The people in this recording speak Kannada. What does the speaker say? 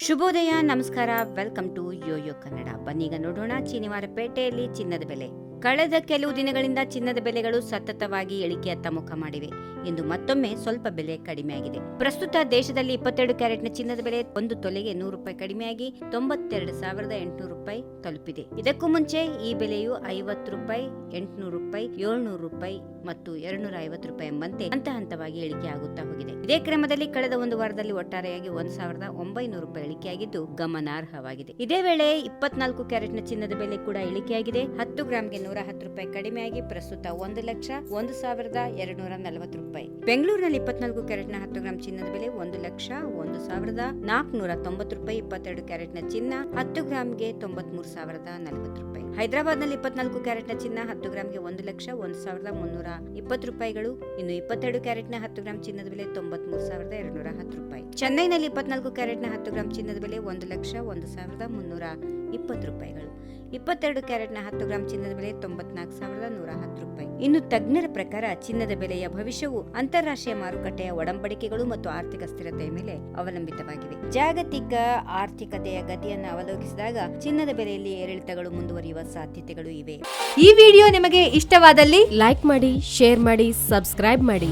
ಶುಭೋದಯ, ನಮಸ್ಕಾರ, ವೆಲ್ಕಮ್ ಟು ಯೋಯೋ ಕನ್ನಡ. ಬನ್ನೀಗ ನೋಡೋಣ ಶನಿವಾರಪೇಟೆಯಲ್ಲಿ ಚಿನ್ನದ ಬೆಲೆ. ಕಳೆದ ಕೆಲವು ದಿನಗಳಿಂದ ಚಿನ್ನದ ಬೆಲೆಗಳು ಸತತವಾಗಿ ಇಳಿಕೆಯತ್ತ ಮುಖ ಮಾಡಿವೆ. ಇಂದು ಮತ್ತೊಮ್ಮೆ ಸ್ವಲ್ಪ ಬೆಲೆ ಕಡಿಮೆಯಾಗಿದೆ. ಪ್ರಸ್ತುತ ದೇಶದಲ್ಲಿ 22 ಕ್ಯಾರೆಟ್ನ ಚಿನ್ನದ ಬೆಲೆ 1 ತೊಲೆಗೆ ₹100 ಕಡಿಮೆಯಾಗಿ ₹92,800 ತಲುಪಿದೆ. ಇದಕ್ಕೂ ಮುಂಚೆ ಈ ಬೆಲೆಯು ₹50, ₹800, ₹700 ಮತ್ತು ₹250 ಎಂಬಂತೆ ಹಂತ ಹಂತವಾಗಿ ಇಳಿಕೆಯಾಗುತ್ತಾ ಹೋಗಿದೆ. ಇದೇ ಕ್ರಮದಲ್ಲಿ ಕಳೆದ ಒಂದು ವಾರದಲ್ಲಿ ಒಟ್ಟಾರೆಯಾಗಿ ₹1,900 ಇಳಿಕೆಯಾಗಿದ್ದು ಗಮನಾರ್ಹವಾಗಿದೆ. ಇದೇ ವೇಳೆ 24 ಕ್ಯಾರೆಟ್ನ ಚಿನ್ನದ ಬೆಲೆ ಕೂಡ ಇಳಿಕೆಯಾಗಿದೆ. 10 ಗ್ರಾಂಗೆ ₹110 ಕಡಿಮೆಯಾಗಿ ಪ್ರಸ್ತುತ ₹1,01,240. ಬೆಂಗಳೂರಿನಲ್ಲಿ 24 ಕ್ಯಾರೆಟ್ನ 10 ಗ್ರಾಂ ಚಿನ್ನದ ಬೆಲೆ ₹1,01,490. 22 ಕ್ಯಾರೆಟ್ನ ಚಿನ್ನ 10 ಗ್ರಾಂಗೆ ₹93,040. ಹೈದರಾಬಾದ್ನಲ್ಲಿ 24 ಕ್ಯಾರೆಟ್ನ ಚಿನ್ನ 10 ಗ್ರಾಂಗೆ ₹1,01,320. ಇನ್ನು 22 ಕ್ಯಾರೆಟ್ನ 10 ಗ್ರಾಂ ಚಿನ್ನದ ಬೆಲೆ ₹93,210. ಚೆನ್ನೈನಲ್ಲಿ 24 ಕ್ಯಾರೆಟ್ನ 10 ಗ್ರಾಂ ಚಿನ್ನದ ಬೆಲೆ ₹1,01,320. 22 ಕ್ಯಾರೆಟ್ನ 10 ಗ್ರಾಂ ಚಿನ್ನದ ಬೆಲೆ ₹94,110. ಇನ್ನು ತಜ್ಞರ ಪ್ರಕಾರ ಚಿನ್ನದ ಬೆಲೆಯ ಭವಿಷ್ಯವು ಅಂತಾರಾಷ್ಟ್ರೀಯ ಮಾರುಕಟ್ಟೆಯ ಒಡಂಬಡಿಕೆಗಳು ಮತ್ತು ಆರ್ಥಿಕ ಸ್ಥಿರತೆಯ ಮೇಲೆ ಅವಲಂಬಿತವಾಗಿವೆ. ಜಾಗತಿಕ ಆರ್ಥಿಕತೆಯ ಗತಿಯನ್ನು ಅವಲೋಕಿಸಿದಾಗ ಚಿನ್ನದ ಬೆಲೆಯಲ್ಲಿ ಏರಿಳಿತಗಳು ಮುಂದುವರಿಯುವ ಸಾಧ್ಯತೆಗಳು ಇವೆ. ಈ ವಿಡಿಯೋ ನಿಮಗೆ ಇಷ್ಟವಾದಲ್ಲಿ ಲೈಕ್ ಮಾಡಿ, ಶೇರ್ ಮಾಡಿ, ಸಬ್ಸ್ಕ್ರೈಬ್ ಮಾಡಿ.